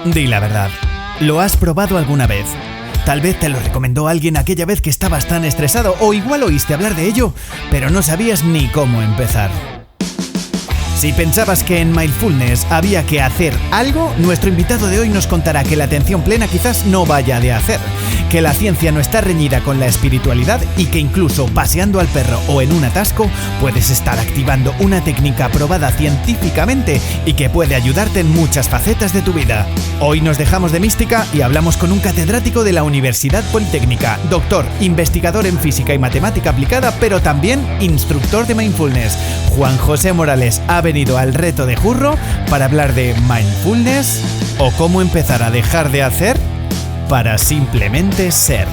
Di la verdad, ¿lo has probado alguna vez? Tal vez te lo recomendó alguien aquella vez que estabas tan estresado, o igual oíste hablar de ello, pero no sabías ni cómo empezar. Si pensabas que en Mindfulness había que hacer algo, nuestro invitado de hoy nos contará que la atención plena quizás no vaya de hacer, que la ciencia no está reñida con la espiritualidad y que incluso paseando al perro o en un atasco puedes estar activando una técnica probada científicamente y que puede ayudarte en muchas facetas de tu vida. Hoy nos dejamos de mística y hablamos con un catedrático de la Universidad Politécnica, doctor, investigador en física y matemática aplicada, pero también instructor de Mindfulness. Juan José Morales ha venido al reto de Jurro para hablar de Mindfulness o cómo empezar a dejar de hacer para simplemente ser.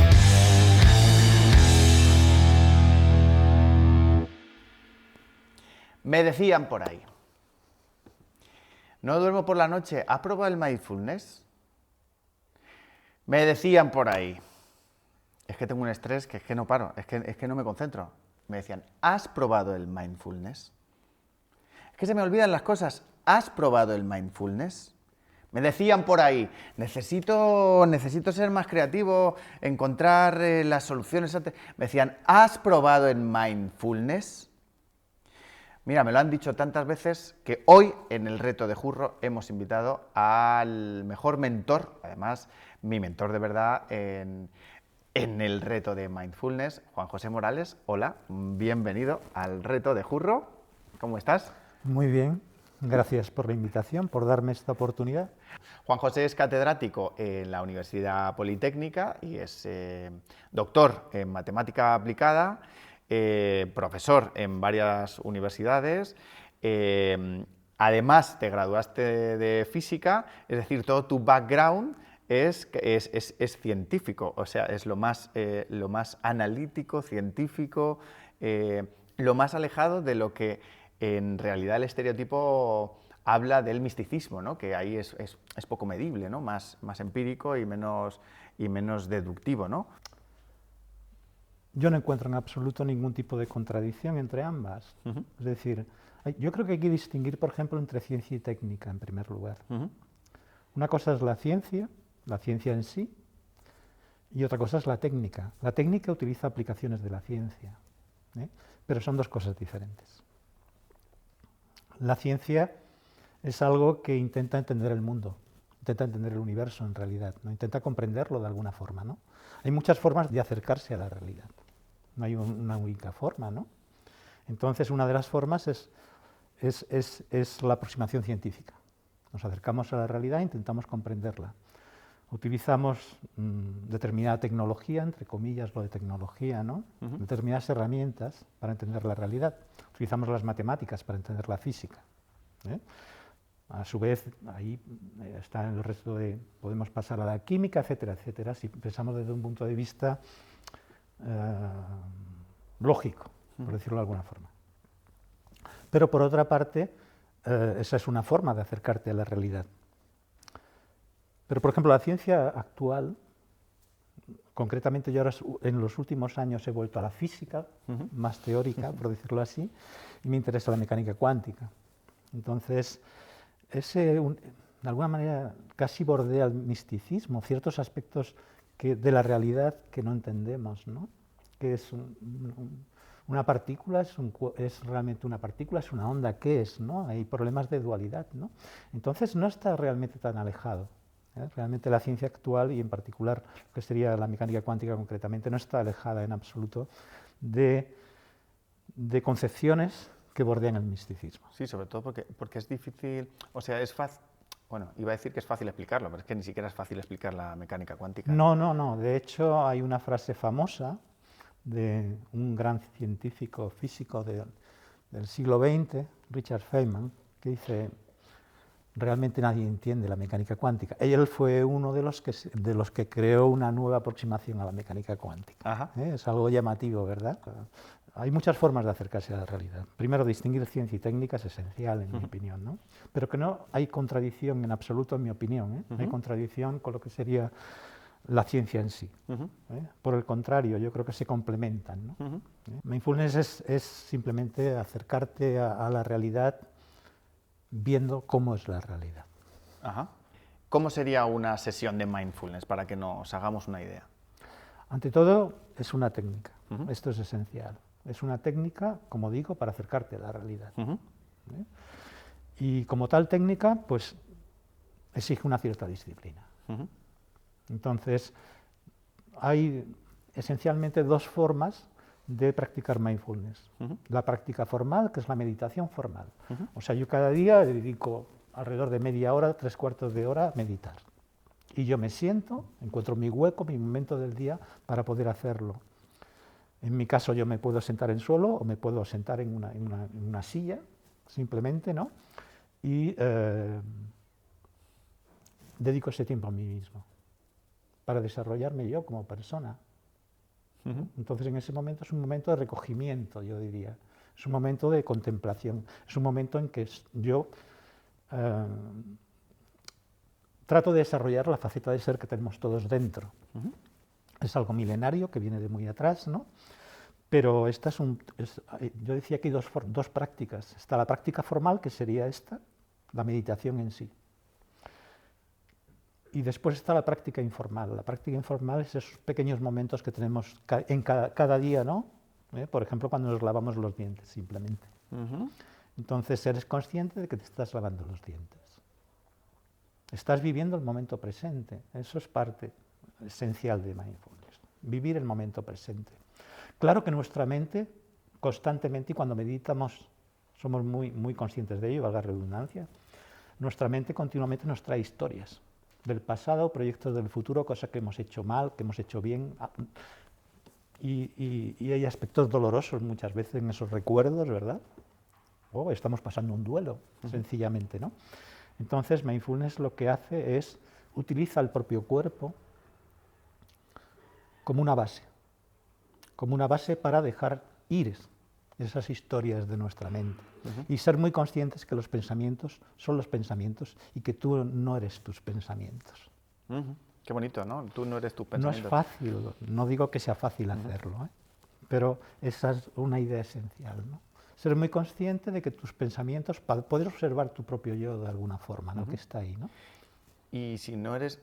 Me decían por ahí, no duermo por la noche, ¿has probado el Mindfulness? Me decían por ahí, es que tengo un estrés que es que no paro, es que no me concentro. Me decían, ¿has probado el Mindfulness? Es que se me olvidan las cosas, ¿has probado el Mindfulness? Me decían por ahí, necesito ser más creativo, encontrar las soluciones. Me decían, ¿has probado el Mindfulness? Mira, me lo han dicho tantas veces que hoy en el reto de Jurro hemos invitado al mejor mentor, además mi mentor de verdad en el reto de Mindfulness, Juan José Morales. Hola, bienvenido al reto de Jurro. ¿Cómo estás? Muy bien, gracias por la invitación, por darme esta oportunidad. Juan José es catedrático en la Universidad Politécnica y es doctor en matemática aplicada, profesor en varias universidades. Además, te graduaste de física, es decir, todo tu background es científico, o sea, es lo más analítico, científico, lo más alejado de lo que en realidad el estereotipo habla del misticismo, ¿no? Que ahí es poco medible, ¿no? Más empírico y menos deductivo, ¿no? Yo no encuentro en absoluto ningún tipo de contradicción entre ambas. Es decir, yo creo que hay que distinguir, por ejemplo, entre ciencia y técnica, en primer lugar. Una cosa es la ciencia en sí, y otra cosa es la técnica. La técnica utiliza aplicaciones de la ciencia, pero son dos cosas diferentes. La ciencia es algo que intenta entender el mundo, intenta entender el universo en realidad, ¿no? Intenta comprenderlo de alguna forma, ¿no? Hay muchas formas de acercarse a la realidad, no hay una única forma, ¿no? Entonces, una de las formas es la aproximación científica. Nos acercamos a la realidad e intentamos comprenderla. Utilizamos determinada tecnología, entre comillas lo de tecnología, ¿no? Determinadas herramientas para entender la realidad. Utilizamos las matemáticas para entender la física. A su vez, ahí está el resto de... Podemos pasar a la química, etcétera, etcétera, si pensamos desde un punto de vista lógico, por decirlo de alguna forma. Pero por otra parte, esa es una forma de acercarte a la realidad. Pero, por ejemplo, la ciencia actual, concretamente yo ahora en los últimos años he vuelto a la física, más teórica, por decirlo así, y me interesa la mecánica cuántica. Entonces, de alguna manera casi bordea el misticismo, ciertos aspectos de la realidad que no entendemos, ¿no? Que es una partícula, es realmente una partícula, es una onda, ¿qué es? ¿No? Hay problemas de dualidad, ¿no? Entonces no está realmente tan alejado. Realmente la ciencia actual, y en particular lo que sería la mecánica cuántica concretamente, no está alejada en absoluto de concepciones que bordean el misticismo. Sí, sobre todo porque es difícil, o sea, es fácil, bueno, iba a decir que es fácil explicarlo, pero es que ni siquiera es fácil explicar la mecánica cuántica. No, de hecho hay una frase famosa de un gran científico físico del siglo XX, Richard Feynman, que dice: realmente nadie entiende la mecánica cuántica. Él fue uno de los que creó una nueva aproximación a la mecánica cuántica. Es algo llamativo, ¿verdad? Hay muchas formas de acercarse a la realidad. Primero, distinguir ciencia y técnica es esencial, en mi opinión, ¿no? Pero que no hay contradicción en absoluto, en mi opinión, no hay contradicción con lo que sería la ciencia en sí. Por el contrario, yo creo que se complementan, ¿no? Mindfulness es simplemente acercarte a la realidad viendo cómo es la realidad. ¿Cómo sería una sesión de mindfulness para que nos hagamos una idea? Ante todo, es una técnica. Esto es esencial. Es una técnica, como digo, para acercarte a la realidad. ¿Eh? Y como tal técnica, pues exige una cierta disciplina. Entonces, hay esencialmente dos formas de practicar mindfulness. La práctica formal, que es la meditación formal. O sea, yo cada día dedico alrededor de media hora, 3/4 de hora a meditar. Y yo me siento, encuentro mi hueco, mi momento del día para poder hacerlo. En mi caso yo me puedo sentar en suelo o me puedo sentar en una silla, simplemente, ¿no? Y dedico ese tiempo a mí mismo para desarrollarme yo como persona. Entonces en ese momento es un momento de recogimiento, yo diría. Es un momento de contemplación. Es un momento en que yo trato de desarrollar la faceta de ser que tenemos todos dentro. Es algo milenario que viene de muy atrás, ¿no? Pero esta yo decía que hay dos prácticas. Está la práctica formal, que sería esta, la meditación en sí. Y después está la práctica informal. La práctica informal es esos pequeños momentos que tenemos en cada día, ¿no? Por ejemplo, cuando nos lavamos los dientes, simplemente. Entonces, eres consciente de que te estás lavando los dientes. Estás viviendo el momento presente. Eso es parte esencial de mindfulness. Vivir el momento presente. Claro que nuestra mente, constantemente, y cuando meditamos, somos muy conscientes de ello, valga la redundancia, nuestra mente continuamente nos trae historias del pasado, proyectos del futuro, cosas que hemos hecho mal, que hemos hecho bien, y hay aspectos dolorosos muchas veces en esos recuerdos, ¿verdad? O estamos pasando un duelo, sencillamente, ¿no? Entonces, mindfulness lo que hace es, utiliza el propio cuerpo como una base para dejar ir esas historias de nuestra mente y ser muy conscientes que los pensamientos son los pensamientos y que tú no eres tus pensamientos. Qué bonito, ¿no? Tú no eres tus pensamientos. No es fácil, no digo que sea fácil hacerlo, pero esa es una idea esencial, ¿no? Ser muy consciente de que tus pensamientos, para poder observar tu propio yo de alguna forma, ¿no? Que está ahí, ¿no? Y si no eres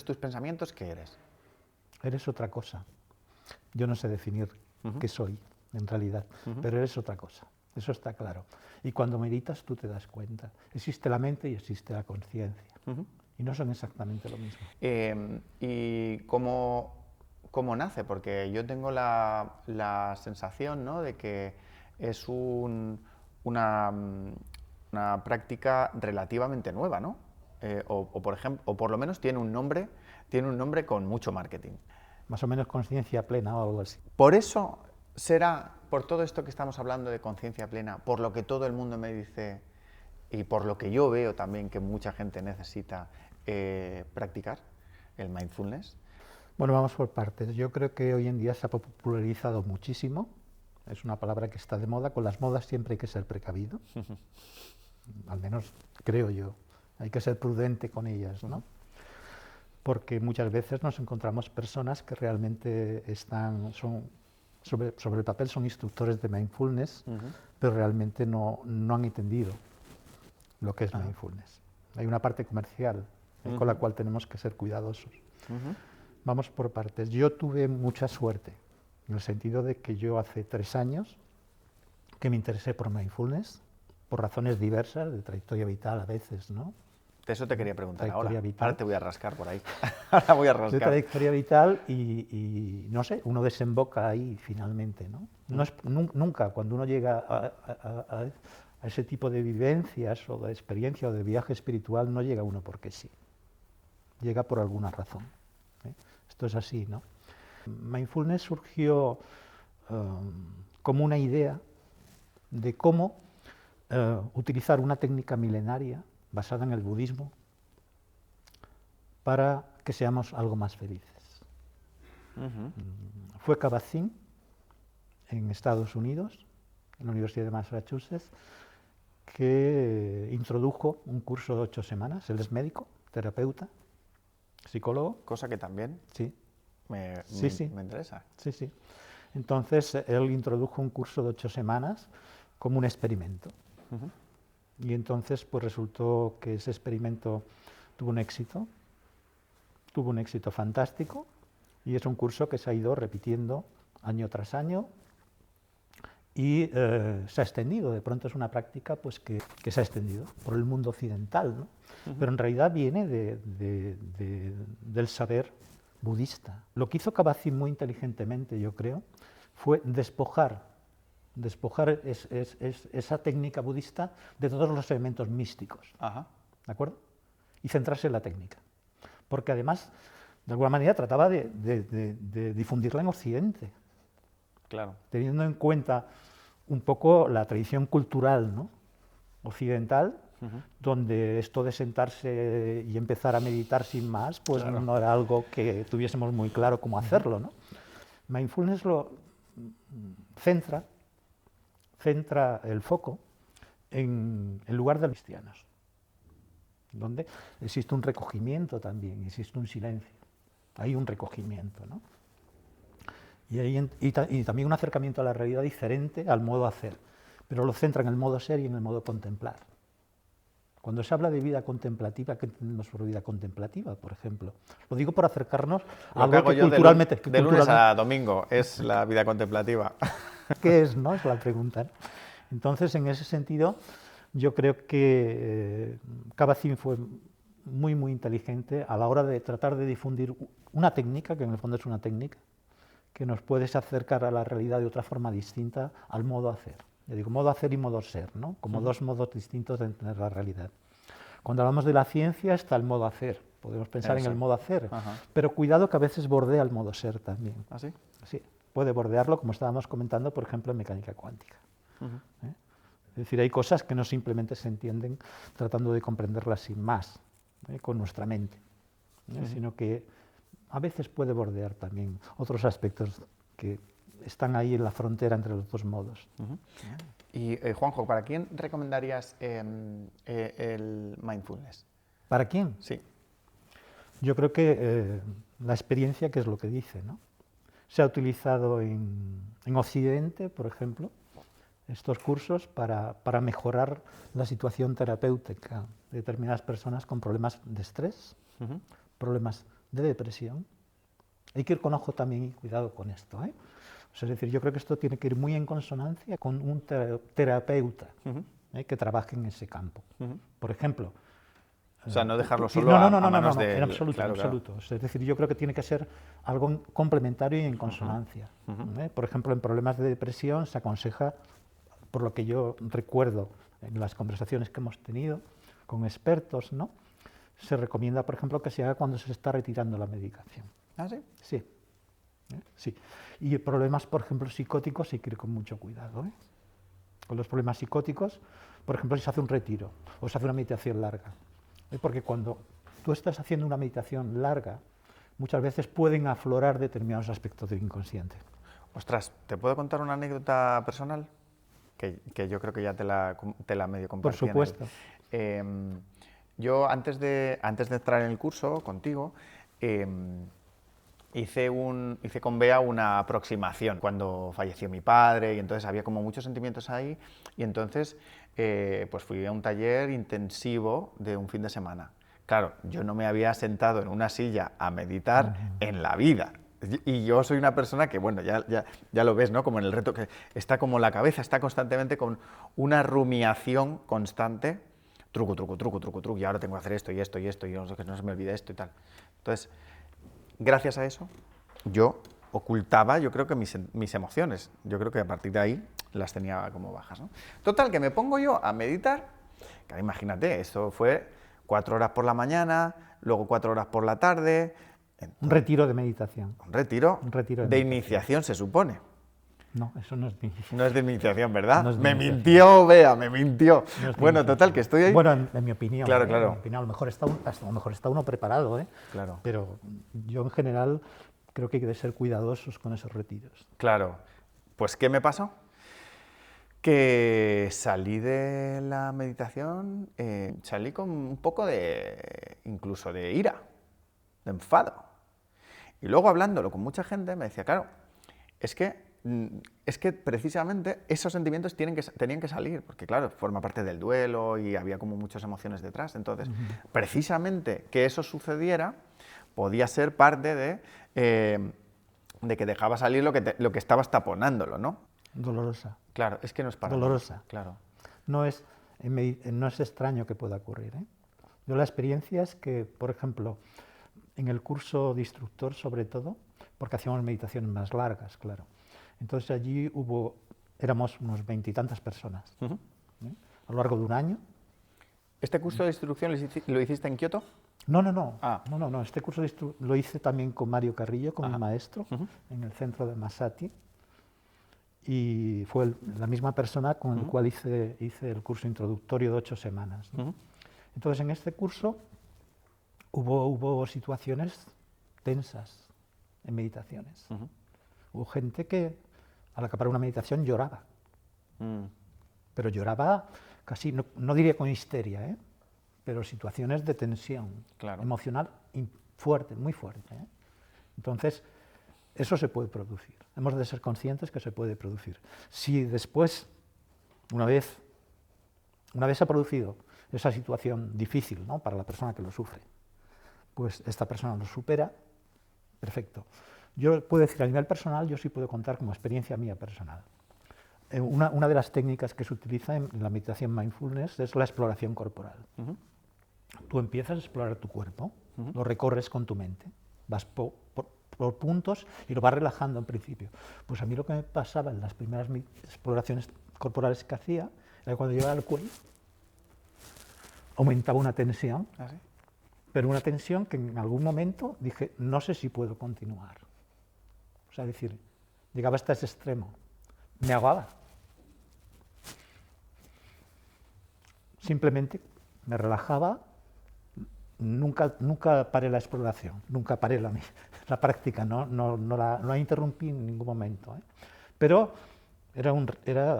tus pensamientos, ¿qué eres? Eres otra cosa. Yo no sé definir qué soy, en realidad, pero eres otra cosa. Eso está claro. Y cuando meditas tú te das cuenta. Existe la mente y existe la conciencia. Y no son exactamente lo mismo. ¿Y cómo nace? Porque yo tengo la sensación, ¿no?, de que es una práctica relativamente nueva, ¿no? O por lo menos tiene un nombre con mucho marketing. Más o menos conciencia plena o algo así. Por eso será, por todo esto que estamos hablando de conciencia plena, por lo que todo el mundo me dice y por lo que yo veo también que mucha gente necesita practicar el mindfulness. Bueno, vamos por partes. Yo creo que hoy en día se ha popularizado muchísimo. Es una palabra que está de moda. Con las modas siempre hay que ser precavido. Al menos creo yo. Hay que ser prudente con ellas, ¿no? Porque muchas veces nos encontramos personas que realmente son sobre el papel son instructores de mindfulness, pero realmente no han entendido lo que es mindfulness. Hay una parte comercial con la cual tenemos que ser cuidadosos. Vamos por partes. Yo tuve mucha suerte, en el sentido de que yo hace 3 años que me interesé por mindfulness, por razones diversas, de trayectoria vital a veces, ¿no? De eso te quería preguntar ahora. Vital. Ahora te voy a rascar por ahí. Ahora voy a rascar. De trayectoria vital y no sé, uno desemboca ahí finalmente, ¿no? Nunca, cuando uno llega a ese tipo de vivencias o de experiencia o de viaje espiritual, no llega uno porque sí. Llega por alguna razón. Esto es así, ¿no? Mindfulness surgió como una idea de cómo utilizar una técnica milenaria basada en el budismo para que seamos algo más felices. Fue Kabat-Zinn, en Estados Unidos, en la Universidad de Massachusetts, que introdujo un curso de 8 semanas. Él es médico, terapeuta, psicólogo. Cosa que también me interesa. Sí. Entonces, él introdujo un curso de 8 semanas como un experimento. Y entonces, pues resultó que ese experimento tuvo un éxito fantástico, y es un curso que se ha ido repitiendo año tras año y se ha extendido. De pronto es una práctica pues, que se ha extendido por el mundo occidental, ¿no? Pero en realidad viene del saber budista. Lo que hizo Kabat-Zinn muy inteligentemente, yo creo, fue despojar esa técnica budista de todos los elementos místicos, ¿de acuerdo? Y centrarse en la técnica. Porque además, de alguna manera, trataba de difundirla en Occidente. Claro. Teniendo en cuenta un poco la tradición cultural, ¿no?, occidental, donde esto de sentarse y empezar a meditar sin más, pues claro, no era algo que tuviésemos muy claro cómo hacerlo, ¿no? Mindfulness lo centra el foco en lugar de los cristianos, donde existe un recogimiento también, existe un silencio, hay un recogimiento, ¿no? Y también un acercamiento a la realidad diferente al modo hacer, pero lo centra en el modo ser y en el modo contemplar. Cuando se habla de vida contemplativa, ¿qué entendemos por vida contemplativa, por ejemplo? Lo digo por acercarnos a algo que culturalmente... De lunes a domingo es la vida contemplativa. ¿Qué es, no? Es la pregunta, ¿no? Entonces, en ese sentido, yo creo que Kabat-Zinn fue muy, muy inteligente a la hora de tratar de difundir una técnica, que en el fondo es una técnica, que nos puede acercar a la realidad de otra forma distinta al modo hacer. Yo digo modo hacer y modo ser, ¿no? Como dos modos distintos de entender la realidad. Cuando hablamos de la ciencia está el modo hacer, podemos pensar en el modo hacer, pero cuidado que a veces bordea el modo ser también. ¿Ah, sí? Sí, puede bordearlo, como estábamos comentando, por ejemplo, en mecánica cuántica. Es decir, hay cosas que no simplemente se entienden tratando de comprenderlas sin más, con nuestra mente, sino que a veces puede bordear también otros aspectos que están ahí en la frontera entre los dos modos. Y Juanjo, ¿para quién recomendarías el mindfulness? ¿Para quién? Sí. Yo creo que la experiencia, que es lo que dice, ¿no? Se ha utilizado en Occidente, por ejemplo, estos cursos para mejorar la situación terapéutica de determinadas personas con problemas de estrés, problemas de depresión. Hay que ir con ojo también y cuidado con esto, ¿eh? O sea, es decir, yo creo que esto tiene que ir muy en consonancia con un terapeuta que trabaje en ese campo. Por ejemplo... O sea, no dejarlo solo a manos de... En absoluto, claro, en absoluto. Claro. Es decir, yo creo que tiene que ser algo complementario y en consonancia. Por ejemplo, en problemas de depresión se aconseja, por lo que yo recuerdo en las conversaciones que hemos tenido con expertos, ¿no?, se recomienda, por ejemplo, que se haga cuando se está retirando la medicación. ¿Ah, sí? Sí. Sí. Y problemas, por ejemplo, psicóticos, hay que ir con mucho cuidado, ¿eh? Con los problemas psicóticos, por ejemplo, si se hace un retiro o se hace una meditación larga. Porque cuando tú estás haciendo una meditación larga, muchas veces pueden aflorar determinados aspectos del inconsciente. Ostras, ¿te puedo contar una anécdota personal? Que yo creo que ya te la medio compartí. Por supuesto. Yo, antes de entrar en el curso contigo, hice con Bea una aproximación cuando falleció mi padre, y entonces había como muchos sentimientos ahí, y entonces pues fui a un taller intensivo de un fin de semana. Claro, yo no me había sentado en una silla a meditar en la vida. Y yo soy una persona que, bueno, ya lo ves, ¿no? Como en el reto, que está como la cabeza, está constantemente con una rumiación constante, truco, y ahora tengo que hacer esto y esto y esto, y no se me olvide esto y tal. Entonces, gracias a eso, yo ocultaba, yo creo que mis emociones. Yo creo que a partir de ahí las tenía como bajas, ¿no? Total, que me pongo yo a meditar, que imagínate, esto fue 4 horas por la mañana, luego 4 horas por la tarde... Un retiro de meditación. Un retiro de iniciación, se supone. No, eso no es de iniciación. No es de iniciación, ¿verdad? No es de me iniciación. mintió, Bea, me mintió. No es bueno, total, que estoy ahí... Bueno, en mi opinión. Claro, En mi opinión, a lo mejor está uno preparado, ¿eh? Claro. Pero yo, en general, creo que hay que ser cuidadosos con esos retiros. Claro. Pues, ¿qué me pasó? Que salí de la meditación, salí con un poco incluso de ira, de enfado. Y luego, hablándolo con mucha gente, me decía, claro, es que es que precisamente esos sentimientos tenían que salir, porque claro, forma parte del duelo y había como muchas emociones detrás. Entonces, precisamente que eso sucediera podía ser parte de que dejaba salir lo que estabas taponándolo, ¿no? Dolorosa. Claro, es que no es para Dolorosa. nada, claro. No es extraño que pueda ocurrir, ¿eh? Yo la experiencia es que, por ejemplo, en el curso de instructor sobre todo, porque hacíamos meditaciones más largas, claro. Entonces allí éramos unos 20 y tantas personas, ¿eh? A lo largo de un año. ¿Este curso de instrucción lo hiciste en Kioto? No. Ah. No. Este curso lo hice también con Mario Carrillo, con mi maestro, en el centro de Masati. Y fue la misma persona con el cual hice el curso introductorio de 8 semanas, ¿no? Entonces, en este curso hubo situaciones tensas en meditaciones. Hubo gente que al acabar una meditación lloraba. Pero lloraba casi, no diría con histeria, ¿eh? Pero situaciones de tensión emocional fuerte, muy fuerte, ¿eh? Entonces, eso se puede producir. Hemos de ser conscientes que se puede producir. Si después, una vez se ha producido esa situación difícil, ¿no?, para la persona que lo sufre, pues esta persona lo supera, perfecto. Yo puedo decir a nivel personal, yo sí puedo contar como experiencia mía personal. Una de las técnicas que se utiliza en la meditación mindfulness es la exploración corporal. Tú empiezas a explorar tu cuerpo, lo recorres con tu mente, vas por puntos y lo vas relajando en principio. Pues a mí lo que me pasaba en las primeras exploraciones corporales que hacía era cuando llegaba al cuello, aumentaba una tensión, ¿Sí? pero una tensión que en algún momento dije, no sé si puedo continuar. O sea, es decir, llegaba hasta ese extremo, me ahogaba. Simplemente me relajaba, nunca paré la exploración, nunca paré la práctica, no la interrumpí en ningún momento, ¿eh? Pero era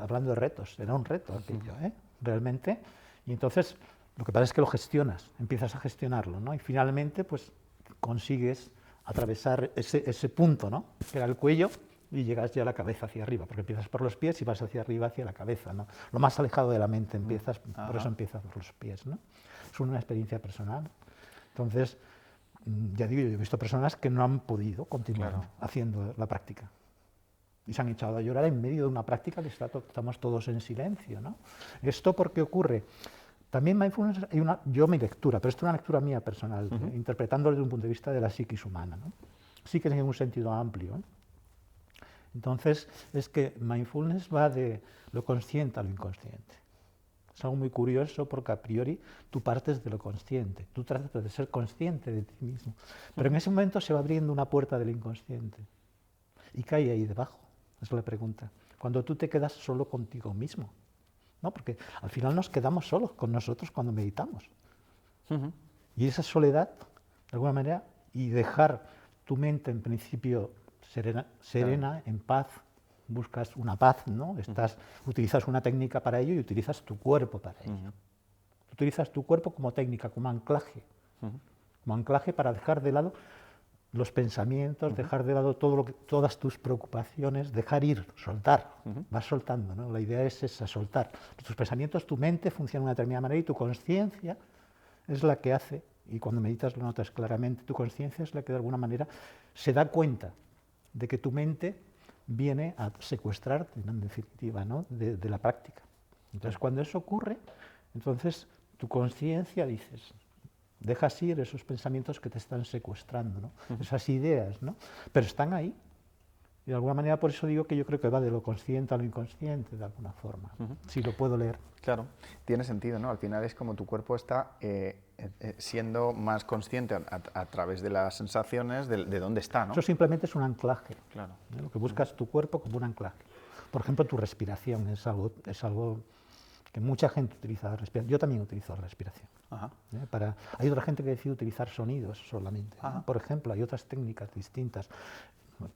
hablando de retos, era un reto aquello, ¿eh?, realmente. Y entonces lo que pasa es que lo gestionas, empiezas a gestionarlo, ¿no? Y finalmente pues consigues atravesar ese punto, ¿no?, que era el cuello, y llegas ya a la cabeza hacia arriba, porque empiezas por los pies y vas hacia arriba hacia la cabeza, ¿no? Lo más alejado de la mente empiezas, por eso empiezas por los pies, ¿no? Es una experiencia personal. Entonces, ya digo, yo he visto personas que no han podido continuar haciendo la práctica y se han echado a llorar en medio de una práctica que estamos todos en silencio, ¿no? ¿Esto por qué ocurre? También mindfulness, mi lectura, pero esto es una lectura mía personal, interpretándolo desde un punto de vista de la psiquis humana, ¿no? Sí que en un sentido amplio, ¿eh? Entonces, es que mindfulness va de lo consciente a lo inconsciente. Es algo muy curioso porque a priori tú partes de lo consciente, tú tratas de ser consciente de ti mismo, pero en ese momento se va abriendo una puerta del inconsciente. ¿Y qué hay ahí debajo? Es la pregunta. Cuando tú te quedas solo contigo mismo, ¿no? Porque al final nos quedamos solos con nosotros cuando meditamos. Y esa soledad, de alguna manera, y dejar tu mente en principio serena, en paz, buscas una paz, ¿no? Utilizas una técnica para ello y utilizas tu cuerpo para ello. Utilizas tu cuerpo como técnica, como anclaje. Como anclaje para dejar de lado los pensamientos, dejar de lado todas tus preocupaciones, dejar ir, soltar. Vas soltando, ¿no? La idea es esa, soltar. Tus pensamientos, tu mente funciona de una determinada manera y tu conciencia es la que hace, y cuando meditas lo notas claramente, tu conciencia es la que de alguna manera se da cuenta de que tu mente viene a secuestrarte, en definitiva, ¿no?, de la práctica. Entonces, cuando eso ocurre, entonces tu conciencia, dices, dejas ir esos pensamientos que te están secuestrando, ¿no? Esas ideas, ¿no? Pero están ahí. Y de alguna manera, por eso digo que yo creo que va de lo consciente a lo inconsciente, de alguna forma, si lo puedo leer. Claro, tiene sentido, ¿no? Al final es como tu cuerpo está siendo más consciente a través de las sensaciones de dónde está, ¿no? Eso simplemente es un anclaje. Claro. Lo que buscas tu cuerpo como un anclaje. Por ejemplo, tu respiración es algo que mucha gente utiliza la respiración. Yo también utilizo la respiración. Hay otra gente que decide utilizar sonidos solamente, ¿no? Por ejemplo, hay otras técnicas distintas.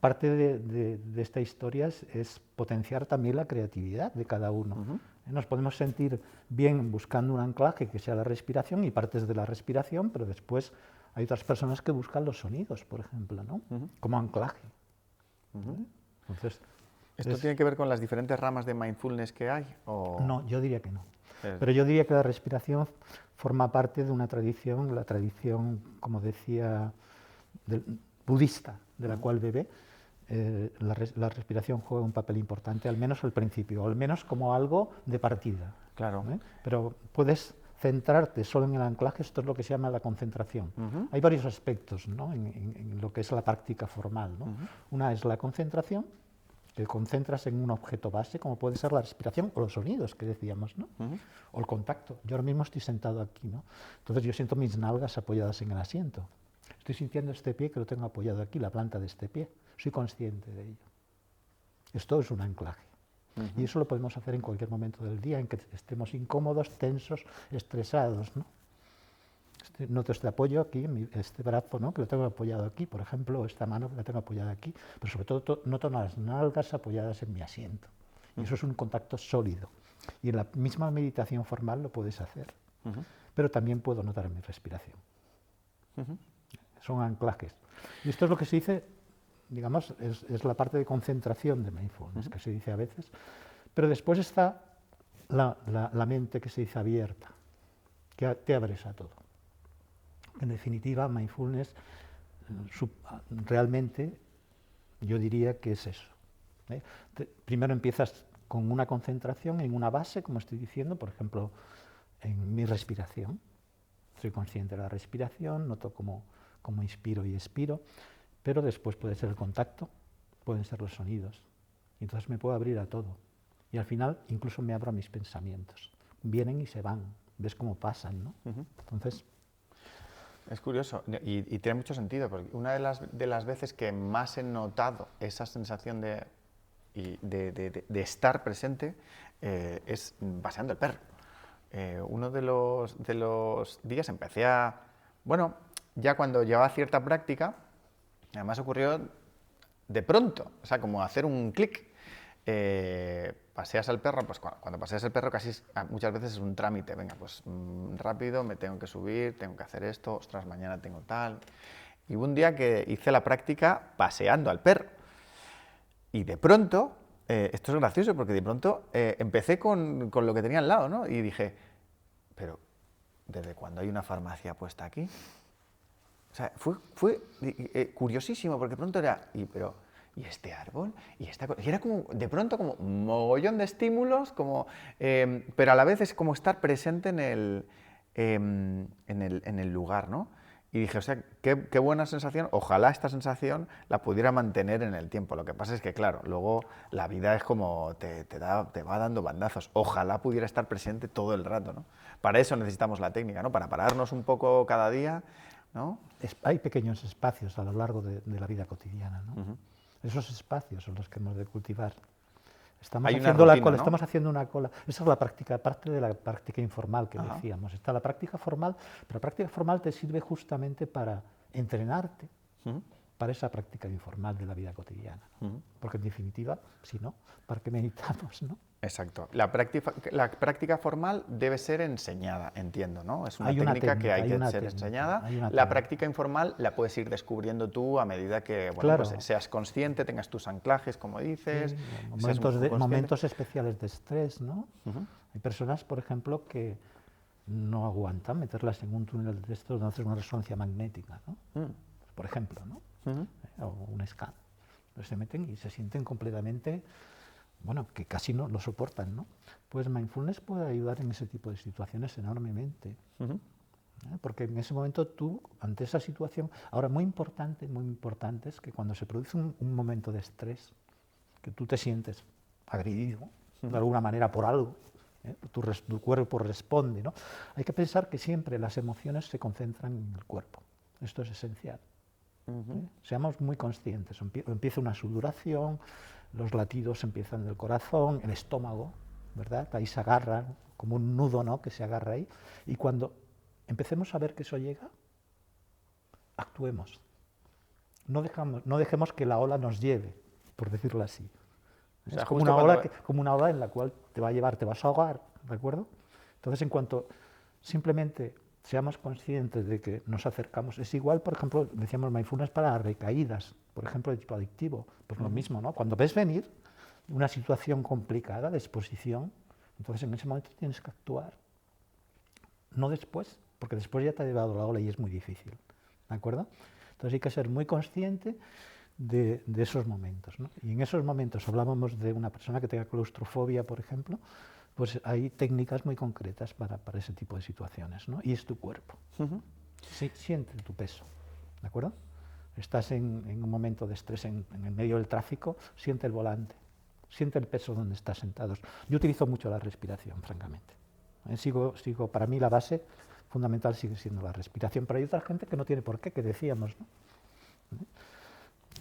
Parte de esta historia es potenciar también la creatividad de cada uno. Nos podemos sentir bien buscando un anclaje que sea la respiración y partes de la respiración, pero después hay otras personas que buscan los sonidos, por ejemplo, ¿no? Como anclaje. Entonces, ¿Esto tiene que ver con las diferentes ramas de mindfulness que hay? No, yo diría que no. Es- Pero yo diría que la respiración forma parte de una tradición, la tradición, como decía, budista, de la cual bebe. La respiración juega un papel importante, al menos al principio, o al menos como algo de partida. Claro. Pero puedes centrarte solo en el anclaje, esto es lo que se llama la concentración. Hay varios aspectos, ¿no?, en lo que es la práctica formal, ¿no? Una es la concentración, te concentras en un objeto base, como puede ser la respiración o los sonidos que decíamos, ¿no? O el contacto. Yo ahora mismo estoy sentado aquí, ¿no? Entonces yo siento mis nalgas apoyadas en el asiento. Estoy sintiendo este pie que lo tengo apoyado aquí, la planta de este pie. Soy consciente de ello. Esto es un anclaje. Y eso lo podemos hacer en cualquier momento del día en que estemos incómodos, tensos, estresados, ¿no? Noto este apoyo aquí, este brazo, ¿no?, que lo tengo apoyado aquí, por ejemplo, o esta mano que la tengo apoyada aquí, pero sobre todo noto las nalgas apoyadas en mi asiento. Y eso es un contacto sólido. Y en la misma meditación formal lo puedes hacer. Pero también puedo notar mi respiración. Son anclajes. Y esto es lo que se dice, digamos, es la parte de concentración de mindfulness, que se dice a veces. Pero después está la mente que se dice abierta, que te abres a todo. En definitiva, mindfulness realmente yo diría que es eso. Primero empiezas con una concentración en una base, como estoy diciendo, por ejemplo, en mi respiración. Soy consciente de la respiración, noto cómo inspiro y expiro, pero después puede ser el contacto, pueden ser los sonidos. Y entonces me puedo abrir a todo. Y al final incluso me abro a mis pensamientos. Vienen y se van, ves cómo pasan, ¿no? Entonces... Es curioso y tiene mucho sentido, porque una de las veces que más he notado esa sensación de estar presente es paseando el perro. Uno de los días empecé a... Bueno, ya cuando llevaba cierta práctica, además ocurrió de pronto, o sea, como hacer un clic. Paseas al perro, pues cuando paseas el perro muchas veces es un trámite, venga, pues rápido, me tengo que subir, tengo que hacer esto, ostras, mañana tengo tal. Y hubo un día que hice la práctica paseando al perro. Y de pronto, esto es gracioso porque de pronto empecé con lo que tenía al lado, ¿no? Y dije, pero ¿desde cuándo hay una farmacia puesta aquí? O sea, fue curiosísimo porque de pronto era, ¿y este árbol? ¿Y esta cosa? Y era como, de pronto, como un mogollón de estímulos, pero a la vez es como estar presente en el lugar, ¿no? Y dije, o sea, qué buena sensación, ojalá esta sensación la pudiera mantener en el tiempo. Lo que pasa es que, claro, luego la vida es como te va dando bandazos. Ojalá pudiera estar presente todo el rato, ¿no? Para eso necesitamos la técnica, ¿no? Para pararnos un poco cada día, ¿no? Hay pequeños espacios a lo largo de la vida cotidiana, ¿no? Esos espacios son los que hemos de cultivar. Estamos haciendo una cola. Esa es la práctica, parte de la práctica informal que decíamos. Está la práctica formal, pero la práctica formal te sirve justamente para entrenarte para esa práctica informal de la vida cotidiana. Porque en definitiva, si no, ¿para qué meditamos, no? Exacto. La práctica formal debe ser enseñada, entiendo, ¿no? Es una técnica que hay que ser enseñada. La práctica informal la puedes ir descubriendo tú a medida que pues seas consciente, tengas tus anclajes, como dices. Sí, momentos especiales de estrés, ¿no? Hay personas, por ejemplo, que no aguantan meterlas en un túnel de estos donde haces una resonancia magnética, ¿no? Por ejemplo, ¿no? O un scan. Entonces se meten y se sienten completamente... Bueno, que casi no lo soportan, ¿no? Pues mindfulness puede ayudar en ese tipo de situaciones enormemente. Porque en ese momento tú, ante esa situación... Ahora, muy importante es que cuando se produce un momento de estrés, que tú te sientes agredido, de alguna manera por algo, tu cuerpo responde, ¿no? Hay que pensar que siempre las emociones se concentran en el cuerpo. Esto es esencial. Seamos muy conscientes. Empieza una sudoración, los latidos empiezan del corazón, el estómago, ¿verdad? Ahí se agarran, como un nudo, ¿no?, que se agarra ahí. Y cuando empecemos a ver que eso llega, actuemos. No dejemos que la ola nos lleve, por decirlo así. O sea, es como una ola en la cual te va a llevar, te vas a ahogar, ¿de acuerdo? Entonces, en cuanto simplemente seamos conscientes de que nos acercamos, es igual, por ejemplo, decíamos mindfulness para recaídas, por ejemplo, de tipo adictivo, pues lo mismo, ¿no? Cuando ves venir, una situación complicada de exposición, entonces en ese momento tienes que actuar. No después, porque después ya te ha llevado la ola y es muy difícil, ¿de acuerdo? Entonces hay que ser muy consciente de esos momentos, ¿no? Y en esos momentos hablábamos de una persona que tenga claustrofobia, por ejemplo, pues hay técnicas muy concretas para ese tipo de situaciones, ¿no? Y es tu cuerpo. Sí, siente tu peso, ¿de acuerdo? Estás en un momento de estrés en el medio del tráfico, siente el volante, siente el peso donde estás sentados. Yo utilizo mucho la respiración, francamente. Para mí la base fundamental sigue siendo la respiración, pero hay otra gente que no tiene por qué, que decíamos, ¿no?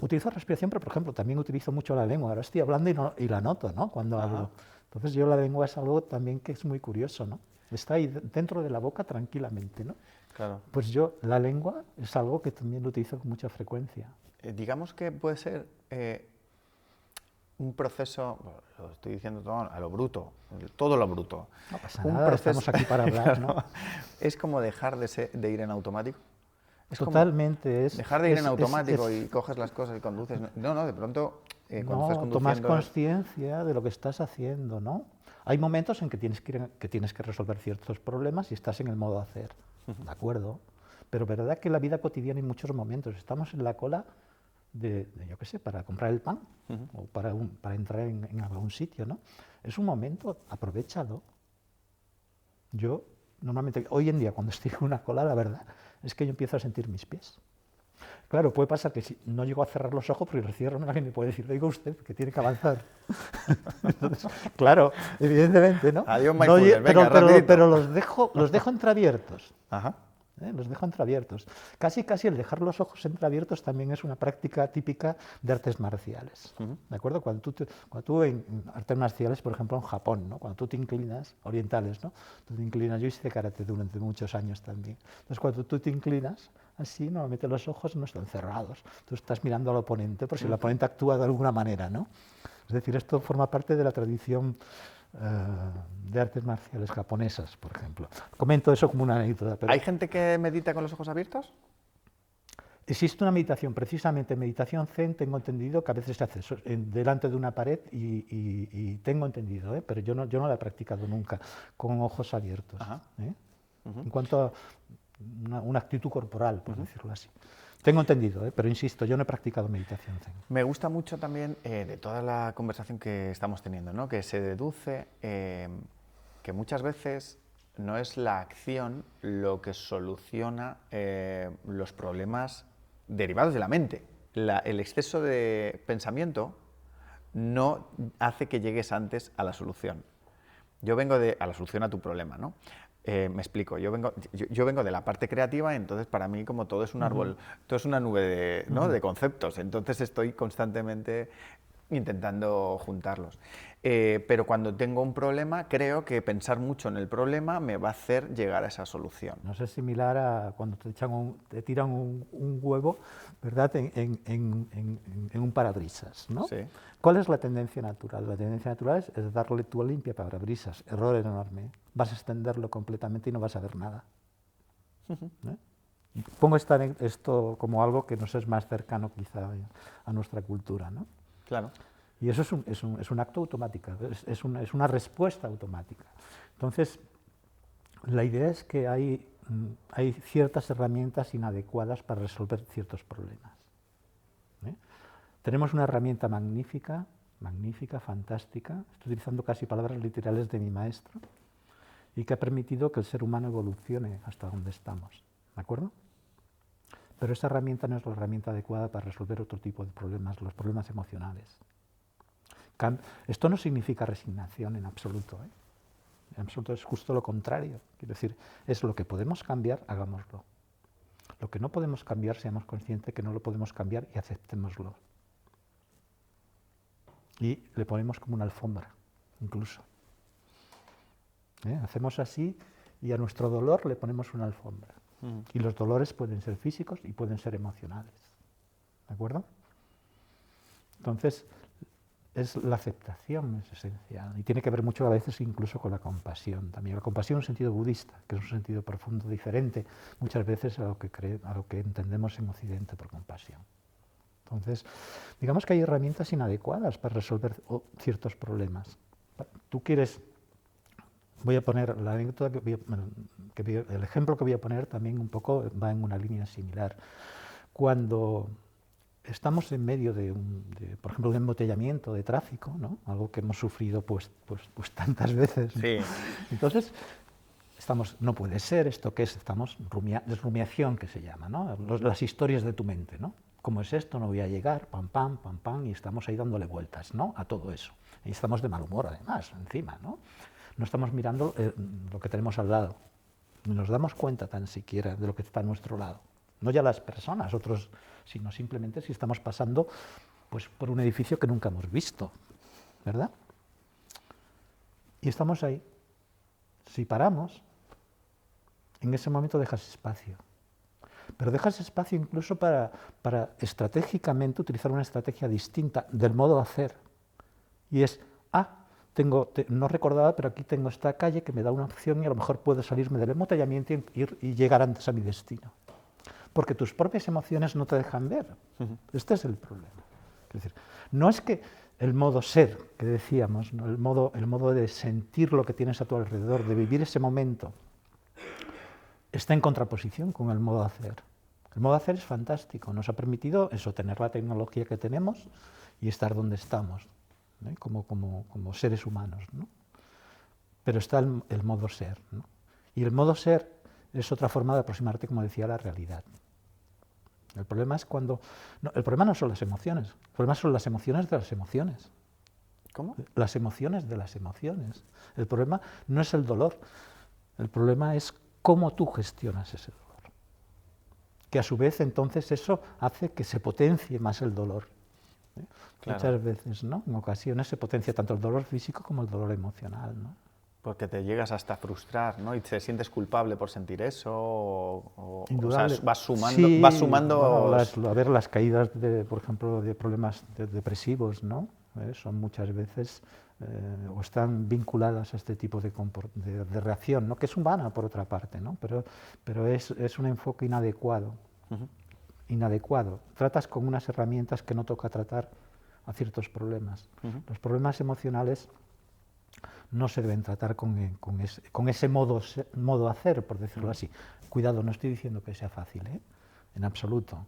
Utilizo respiración, pero por ejemplo también utilizo mucho la lengua. Ahora estoy hablando y la noto, ¿no? Cuando hablo. Entonces yo la lengua es algo también que es muy curioso, ¿no? Está ahí dentro de la boca tranquilamente, ¿no? Claro. Pues yo la lengua es algo que también lo utilizo con mucha frecuencia. Digamos que puede ser un proceso, lo estoy diciendo todo a lo bruto, todo lo bruto. No pasa nada, estamos aquí para hablar, ¿no? Es como dejar de ir en automático. Es Totalmente. Es dejar de ir en automático y coges las cosas y conduces. No, de pronto cuando estás conduciendo... tomas conciencia de lo que estás haciendo, ¿no? Hay momentos en que tienes que resolver ciertos problemas y estás en el modo hacer, ¿de acuerdo? Pero verdad que en la vida cotidiana hay muchos momentos. Estamos en la cola yo qué sé, para comprar el pan o para entrar en algún sitio, ¿no? Es un momento, aprovéchalo. Yo, normalmente, hoy en día, cuando estoy en una cola, la verdad es que yo empiezo a sentir mis pies. Claro, puede pasar que si no llego a cerrar los ojos, porque los cierro, alguien me puede decir, oiga usted, que tiene que avanzar. Entonces, claro, evidentemente, ¿no? Adiós, mindfulness, venga, pero los dejo entreabiertos. Ajá. Los dejo entreabiertos. Casi el dejar los ojos entreabiertos también es una práctica típica de artes marciales. ¿De acuerdo? Cuando tú en artes marciales, por ejemplo en Japón, ¿no? Cuando tú te inclinas, orientales, ¿no? Tú te inclinas, yo hice karate durante muchos años también. Entonces cuando tú te inclinas, así normalmente los ojos no están cerrados. Tú estás mirando al oponente por si el oponente actúa de alguna manera, ¿no? Es decir, esto forma parte de la tradición de artes marciales japonesas, por ejemplo. Comento eso como una anécdota. Pero ¿Hay gente que medita con los ojos abiertos? existe una meditación, precisamente meditación zen, tengo entendido que a veces se hace delante de una pared y tengo entendido, pero yo no la he practicado nunca con ojos abiertos. En cuanto a una actitud corporal, por decirlo así. Tengo entendido, pero insisto, yo no he practicado meditación zen. Me gusta mucho también de toda la conversación que estamos teniendo, ¿no? Que se deduce que muchas veces no es la acción lo que soluciona los problemas derivados de la mente. El exceso de pensamiento no hace que llegues antes a la solución. Yo vengo a la solución a tu problema, ¿no? Me explico, yo vengo de la parte creativa, entonces para mí como todo es un árbol, todo es una nube de conceptos, entonces estoy constantemente intentando juntarlos. Pero cuando tengo un problema, creo que pensar mucho en el problema me va a hacer llegar a esa solución. No es similar a cuando te tiran un huevo, ¿verdad?, en un parabrisas, ¿no? Sí. ¿Cuál es la tendencia natural? La tendencia natural es darle tú limpia parabrisas, error enorme. Vas a extenderlo completamente y no vas a ver nada. Pongo esto como algo que nos es más cercano quizá a nuestra cultura, ¿no? Claro. Y eso es un acto automático, es una respuesta automática. Entonces, la idea es que hay ciertas herramientas inadecuadas para resolver ciertos problemas. Tenemos una herramienta magnífica, fantástica, estoy utilizando casi palabras literales de mi maestro, y que ha permitido que el ser humano evolucione hasta donde estamos, ¿de acuerdo? Pero esa herramienta no es la herramienta adecuada para resolver otro tipo de problemas, los problemas emocionales. Esto no significa resignación en absoluto, ¿eh? En absoluto es justo lo contrario. Quiero decir, es lo que podemos cambiar, hagámoslo. Lo que no podemos cambiar, seamos conscientes que no lo podemos cambiar y aceptémoslo. Y le ponemos como una alfombra, incluso. Hacemos así y a nuestro dolor le ponemos una alfombra. Y los dolores pueden ser físicos y pueden ser emocionales. ¿De acuerdo? Entonces, la aceptación es esencial y tiene que ver mucho a veces incluso con la compasión también. La compasión en un sentido budista, que es un sentido profundo, diferente muchas veces a lo que entendemos en Occidente por compasión. Entonces, digamos que hay herramientas inadecuadas para resolver ciertos problemas. Tú quieres, voy a poner la anécdota el ejemplo que voy a poner también un poco va en una línea similar. Cuando estamos en medio por ejemplo, un embotellamiento de tráfico, ¿no? Algo que hemos sufrido pues tantas veces, ¿no? Sí. Entonces, no puede ser, ¿esto qué es? Es rumiación que se llama, ¿no? Las historias de tu mente, ¿no? ¿Cómo es esto? No voy a llegar, pam, pam, y estamos ahí dándole vueltas, ¿no? A todo eso. Y estamos de mal humor, además, encima, ¿no? No estamos mirando lo que tenemos al lado, ni nos damos cuenta tan siquiera de lo que está a nuestro lado. No ya las personas, otros, sino simplemente si estamos pasando pues, por un edificio que nunca hemos visto, ¿verdad? Y estamos ahí. Si paramos, en ese momento dejas espacio. Pero dejas espacio incluso para estratégicamente utilizar una estrategia distinta del modo de hacer. Y es, no recordaba, pero aquí tengo esta calle que me da una opción y a lo mejor puedo salirme del embotellamiento y llegar antes a mi destino. Porque tus propias emociones no te dejan ver. Este es el problema. Es decir, no es que el modo ser, que decíamos, ¿no? el modo de sentir lo que tienes a tu alrededor, de vivir ese momento, está en contraposición con el modo de hacer. El modo de hacer es fantástico, nos ha permitido eso, tener la tecnología que tenemos y estar donde estamos, ¿no? como seres humanos, ¿no? Pero está el modo ser, ¿no? Y el modo ser es otra forma de aproximarte, como decía, a la realidad. El problema es el problema no son las emociones, el problema son las emociones de las emociones. ¿Cómo? Las emociones de las emociones. El problema no es el dolor, el problema es cómo tú gestionas ese dolor. Que a su vez entonces eso hace que se potencie más el dolor. Claro. Muchas veces, ¿no? En ocasiones se potencia tanto el dolor físico como el dolor emocional, ¿no? Porque te llegas hasta a frustrar, ¿no? Y te sientes culpable por sentir eso, o sea, vas sumando... Sí, vas sumando... Bueno, a ver, las caídas, por ejemplo, de problemas depresivos, ¿no? Son muchas veces, o están vinculadas a este tipo de reacción, ¿no? Que es humana, por otra parte, ¿no? Pero es un enfoque inadecuado. Inadecuado. Tratas con unas herramientas que no toca tratar a ciertos problemas. Los problemas emocionales no se deben tratar con ese modo hacer, por decirlo así. Cuidado, no estoy diciendo que sea fácil, en absoluto.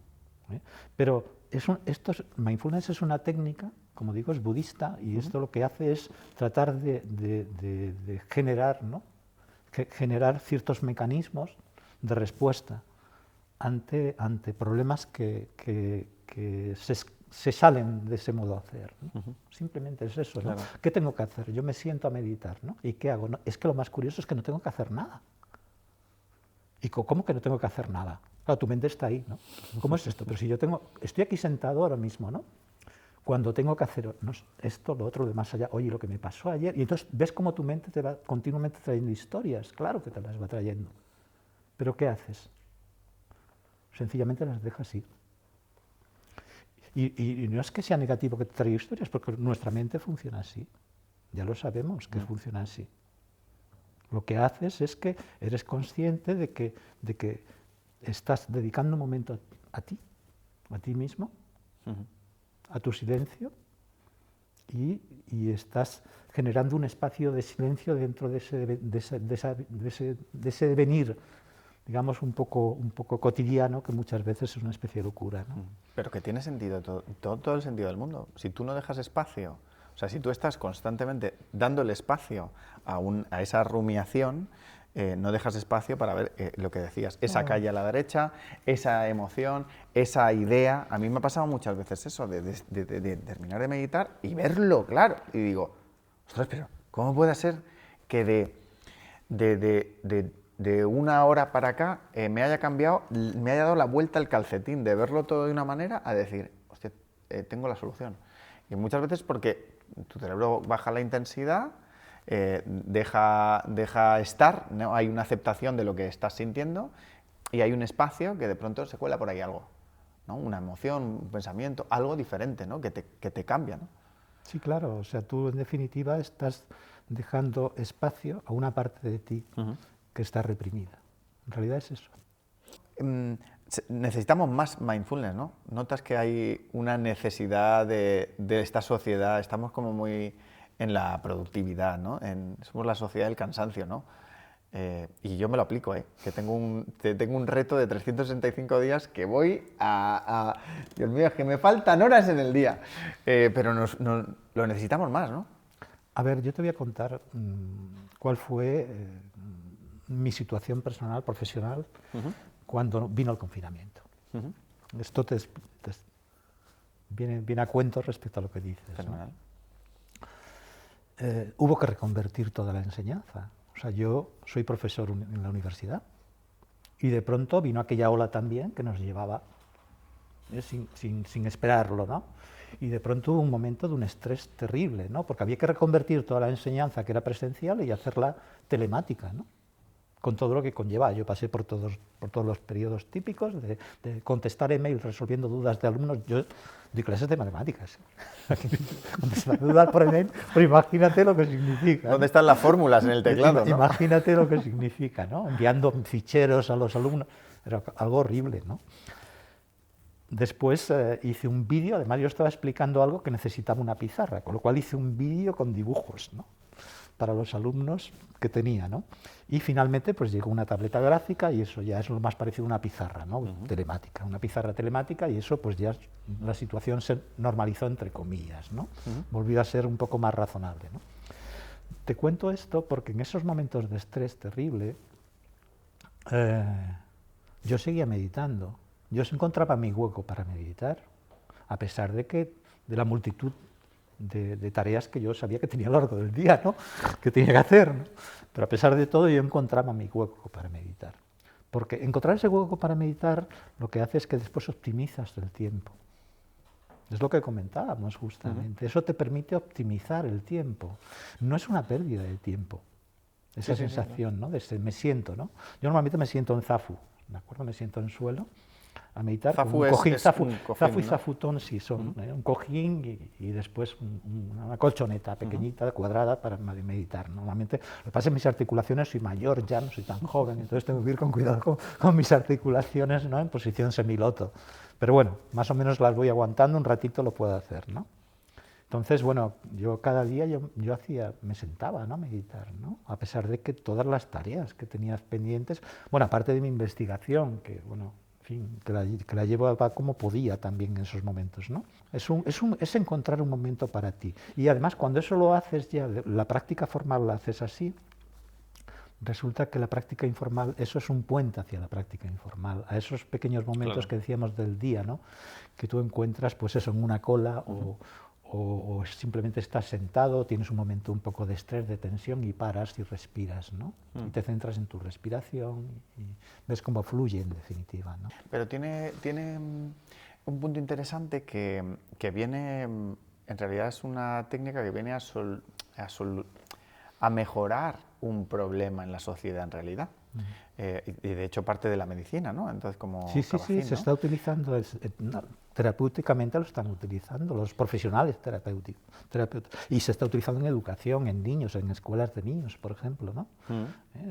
Pero mindfulness es una técnica, como digo, es budista, y esto lo que hace es tratar de generar, ¿no? Generar ciertos mecanismos de respuesta ante problemas que se salen de ese modo de hacer, ¿no? Simplemente es eso, ¿no? Claro. ¿Qué tengo que hacer? Yo me siento a meditar, ¿no? ¿Y qué hago? No, es que lo más curioso es que no tengo que hacer nada. ¿Y cómo que no tengo que hacer nada? Claro, tu mente está ahí, ¿no? ¿Cómo es esto? Pero si estoy aquí sentado ahora mismo, ¿no? Cuando tengo que hacer esto, lo otro, de más allá, oye, lo que me pasó ayer, y entonces ves cómo tu mente te va continuamente trayendo historias, claro que te las va trayendo. ¿Pero qué haces? Sencillamente las dejas ir. Y no es que sea negativo que te traiga historias, porque nuestra mente funciona así. Ya lo sabemos que funciona así. Lo que haces es que eres consciente de que estás dedicando un momento a ti mismo, a tu silencio, y estás generando un espacio de silencio dentro de ese devenir, digamos, un poco cotidiano, que muchas veces es una especie de locura, ¿no? Pero que tiene sentido, todo el sentido del mundo. Si tú no dejas espacio, o sea, si tú estás constantemente dándole espacio a esa rumiación, no dejas espacio para ver lo que decías, esa calle a la derecha, esa emoción, esa idea. A mí me ha pasado muchas veces eso, de terminar de meditar y verlo claro. Y digo, ostras, pero ¿cómo puede ser que de una hora para acá me haya cambiado, me haya dado la vuelta al calcetín, de verlo todo de una manera a decir, hostia, tengo la solución? Y muchas veces porque tu cerebro baja la intensidad, deja estar, ¿no? Hay una aceptación de lo que estás sintiendo y hay un espacio que de pronto se cuela por ahí algo, ¿no? Una emoción, un pensamiento, algo diferente, ¿no? que te cambia, ¿no? Sí, claro, o sea, tú en definitiva estás dejando espacio a una parte de ti que está reprimida. En realidad es eso. necesitamos más mindfulness, ¿no? Notas que hay una necesidad de esta sociedad, estamos como muy en la productividad, ¿no? Somos la sociedad del cansancio, ¿no? Y yo me lo aplico, que tengo un reto de 365 días que voy Dios mío, es que me faltan horas en el día, pero lo necesitamos más, ¿no? A ver, yo te voy a contar cuál fue mi situación personal, profesional, cuando vino el confinamiento. Esto viene a cuento respecto a lo que dices, ¿no? Hubo que reconvertir toda la enseñanza. O sea, yo soy profesor en la universidad y de pronto vino aquella ola también que nos llevaba sin esperarlo, ¿no? Y de pronto hubo un momento de un estrés terrible, ¿no? Porque había que reconvertir toda la enseñanza que era presencial y hacerla telemática, ¿no? Con todo lo que conlleva. Yo pasé por todos los periodos típicos de contestar emails resolviendo dudas de alumnos. Yo doy clases de matemáticas. Contestar dudas por email, pero imagínate lo que significa. ¿Dónde están las fórmulas en el teclado? ¿No? Imagínate lo que significa, ¿no? Enviando ficheros a los alumnos. Era algo horrible, ¿no? Después hice un vídeo, además yo estaba explicando algo que necesitaba una pizarra, con lo cual hice un vídeo con dibujos, ¿no? Para los alumnos que tenía, ¿no? Y finalmente pues llegó una tableta gráfica y eso ya es lo más parecido a una pizarra, ¿no? Telemática, una pizarra telemática, y eso pues ya la situación se normalizó entre comillas, ¿no? Volvió a ser un poco más razonable, ¿no? Te cuento esto porque en esos momentos de estrés terrible yo seguía meditando, yo encontraba mi hueco para meditar, a pesar de la multitud de tareas que yo sabía que tenía a lo largo del día, ¿no? Que tenía que hacer, ¿no? Pero a pesar de todo yo encontraba mi hueco para meditar. Porque encontrar ese hueco para meditar lo que hace es que después optimizas el tiempo. Es lo que comentábamos justamente. Eso te permite optimizar el tiempo. No es una pérdida de tiempo. Esa sensación, ¿no? De me siento, ¿no? Yo normalmente me siento en zafu, ¿de acuerdo? Me siento en suelo a meditar. Zafu zafu y zafutón sí son un cojín y después una colchoneta pequeñita, cuadrada, para meditar. Normalmente, lo que pasa es que mis articulaciones, soy mayor ya, no soy tan joven, entonces tengo que ir con cuidado con mis articulaciones, ¿no? En posición semiloto. Pero bueno, más o menos las voy aguantando, un ratito lo puedo hacer, ¿no? Entonces, bueno, yo cada día me sentaba, ¿no? A meditar, ¿no? A pesar de que todas las tareas que tenía pendientes, bueno, aparte de mi investigación, que bueno, en fin, que la llevaba como podía también en esos momentos, ¿no? Es encontrar un momento para ti. Y además, cuando eso lo haces ya, la práctica formal la haces así, resulta que la práctica informal, eso es un puente hacia la práctica informal, a esos pequeños momentos que decíamos del día, ¿no? Que tú encuentras, pues eso, en una cola o simplemente estás sentado, tienes un momento un poco de estrés, de tensión y paras y respiras, ¿no? Y te centras en tu respiración y ves cómo fluye en definitiva, ¿no? Pero tiene un punto interesante que viene, en realidad es una técnica que viene a mejorar un problema en la sociedad en realidad. Y de hecho parte de la medicina, ¿no? Entonces, como sí, Cabacín, se ¿no? está utilizando, terapéuticamente lo están utilizando los profesionales terapéuticos, y se está utilizando en educación, en niños, en escuelas de niños, por ejemplo, ¿no?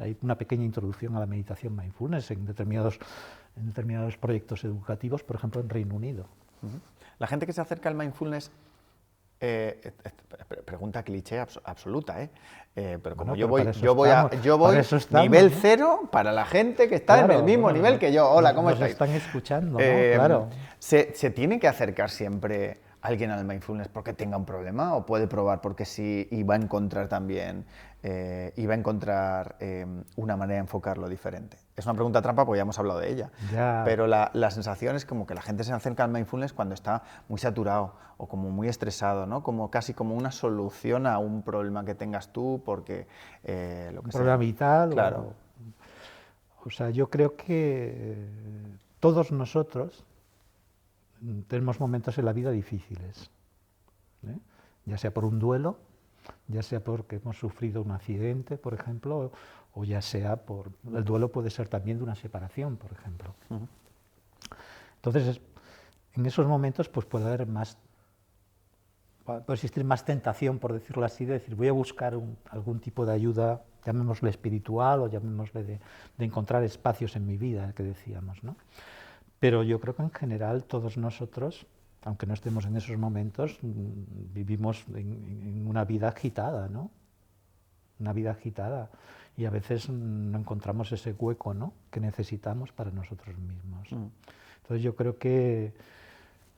Hay una pequeña introducción a la meditación mindfulness en determinados proyectos educativos, por ejemplo, en Reino Unido. La gente que se acerca al mindfulness, pregunta cliché absoluta, pero como bueno, yo voy nivel cero para la gente que está en el mismo nivel que yo. Hola, ¿cómo estáis? Están escuchando, ¿no? Claro. ¿Se tiene que acercar siempre alguien al mindfulness porque tenga un problema o puede probar porque sí y va a encontrar también una manera de enfocarlo diferente? Es una pregunta trampa porque ya hemos hablado de ella, pero la sensación es como que la gente se acerca al mindfulness cuando está muy saturado o como muy estresado, ¿no? Como casi como una solución a un problema que tengas tú porque lo que un problema vital. Claro. O sea, yo creo que todos nosotros tenemos momentos en la vida difíciles, ¿eh? Ya sea por un duelo, ya sea porque hemos sufrido un accidente, por ejemplo, o ya sea por... El duelo puede ser también de una separación, por ejemplo. Entonces, en esos momentos pues puede existir más tentación, por decirlo así, de decir, voy a buscar algún tipo de ayuda, llamémosle espiritual o llamémosle de encontrar espacios en mi vida, que decíamos, ¿no? Pero yo creo que en general todos nosotros, aunque no estemos en esos momentos, vivimos en una vida agitada, ¿no? Una vida agitada. Y a veces no encontramos ese hueco, ¿no?, que necesitamos para nosotros mismos. Entonces yo creo que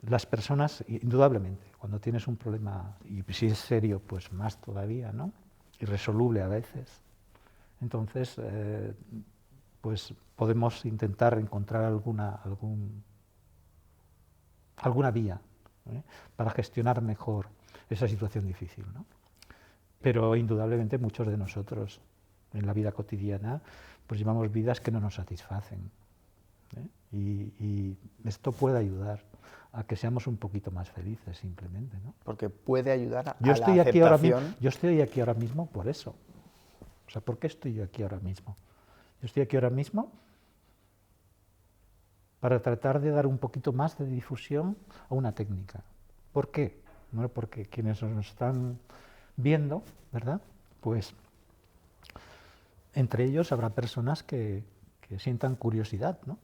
las personas, indudablemente, cuando tienes un problema, y si es serio, pues más todavía, ¿no?, irresoluble a veces, entonces pues podemos intentar encontrar alguna vía, para gestionar mejor esa situación difícil, ¿no? Pero indudablemente muchos de nosotros en la vida cotidiana pues llevamos vidas que no nos satisfacen, y esto puede ayudar a que seamos un poquito más felices simplemente, ¿no? Porque puede ayudar a Yo la estoy aceptación. yo estoy aquí ahora mismo por eso. O sea, ¿por qué estoy yo aquí ahora mismo? Yo estoy aquí ahora mismo para tratar de dar un poquito más de difusión a una técnica. ¿Por qué? Bueno, porque quienes nos están viendo, ¿verdad?, pues entre ellos habrá personas que sientan curiosidad, ¿no?,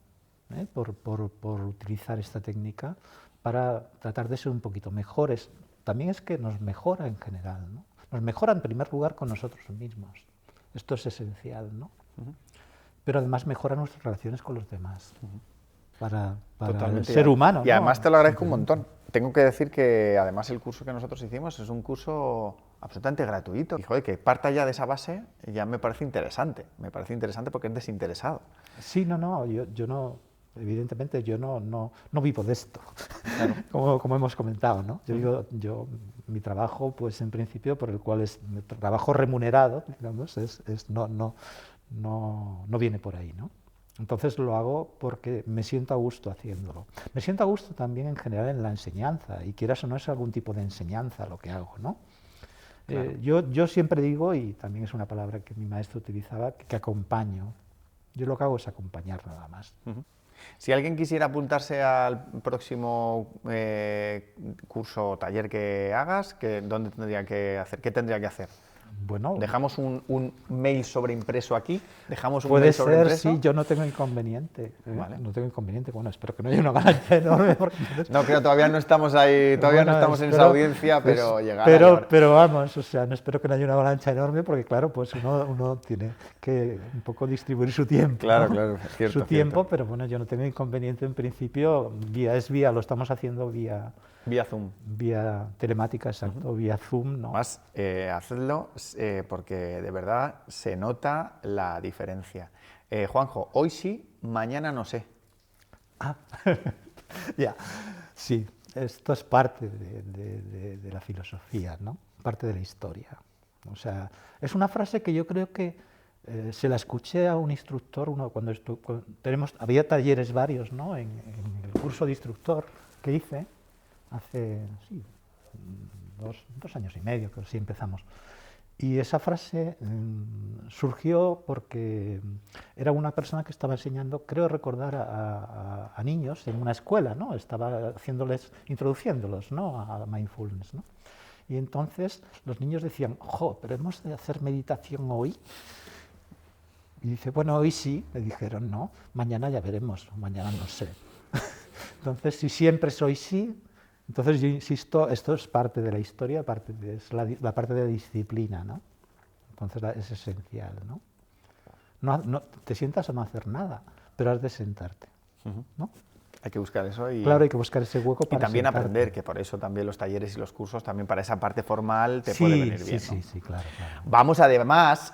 por utilizar esta técnica para tratar de ser un poquito mejores. También es que nos mejora en general, ¿no? Nos mejora en primer lugar con nosotros mismos. Esto es esencial, ¿no? Pero además mejora nuestras relaciones con los demás. Para el ser humano, y ¿no? además te lo agradezco un montón. Tengo que decir que además el curso que nosotros hicimos es un curso absolutamente gratuito. Y joder, que parta ya de esa base ya me parece interesante. Me parece interesante porque es desinteresado. Sí, no, yo no, evidentemente yo no vivo de esto, Claro. como hemos comentado, ¿no? Yo mi trabajo, pues en principio, por el cual es mi trabajo remunerado, digamos, no viene por ahí, ¿no? Entonces lo hago porque me siento a gusto haciéndolo. Me siento a gusto también en general en la enseñanza, y quieras o no es algún tipo de enseñanza lo que hago, ¿no? Claro. Yo siempre digo, y también es una palabra que mi maestro utilizaba, que acompaño. Yo lo que hago es acompañar nada más. Si alguien quisiera apuntarse al próximo curso o taller que hagas, ¿dónde tendría que hacer? ¿Qué tendría que hacer? Bueno, dejamos un mail sobreimpreso aquí. Dejamos un puede mail ser, sobreimpreso. sí, yo no tengo inconveniente. Vale. No tengo inconveniente. Bueno, espero que no haya una avalancha enorme. No, creo, todavía no estamos ahí, todavía no estamos en esa audiencia, pero llegará. Pero vamos, o sea, no espero que no haya una avalancha enorme, porque claro, pues uno tiene que un poco distribuir su tiempo. Claro, ¿no? claro, cierto. Su tiempo, pero bueno, yo no tengo inconveniente en principio. Lo estamos haciendo vía Zoom. Vía telemática, exacto, vía Zoom, ¿no? Más, hacedlo porque de verdad se nota la diferencia. Juanjo, hoy sí, mañana no sé. Ah, ya, sí, esto es parte de la filosofía, ¿no? Parte de la historia. O sea, es una frase que yo creo que se la escuché a un instructor, había talleres varios, ¿no?, en el curso de instructor que hice hace, sí, dos años y medio, que sí empezamos. Y esa frase surgió porque era una persona que estaba enseñando, creo recordar, a niños en una escuela, ¿no? Estaba introduciéndolos, ¿no?, a mindfulness, ¿no? Y entonces los niños decían, pero hemos de hacer meditación hoy. Y dice, bueno, hoy sí. Le dijeron, no, mañana ya veremos, mañana no sé. Entonces, si siempre es hoy sí, entonces yo insisto, esto es parte de la historia, es la parte de la disciplina, ¿no? Entonces es esencial, ¿no? No te sientas a no hacer nada, pero has de sentarte, ¿no? Hay que buscar eso y... Claro, hay que buscar ese hueco para y también sentarte. aprender, que por eso también los talleres y los cursos, también para esa parte formal te puede venir bien, ¿no? Sí, claro. Vamos además